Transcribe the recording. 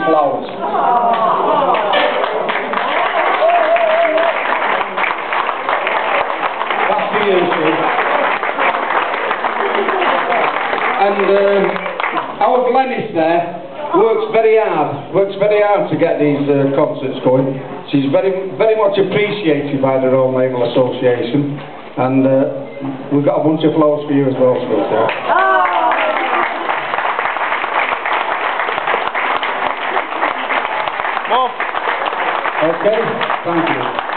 flowers. That's for you, Steve. And our Glenys there works very hard to get these concerts going. She's very much appreciated by the Royal Naval Association, and we've got a bunch of flowers for you as well, Steve. Okay, thank you.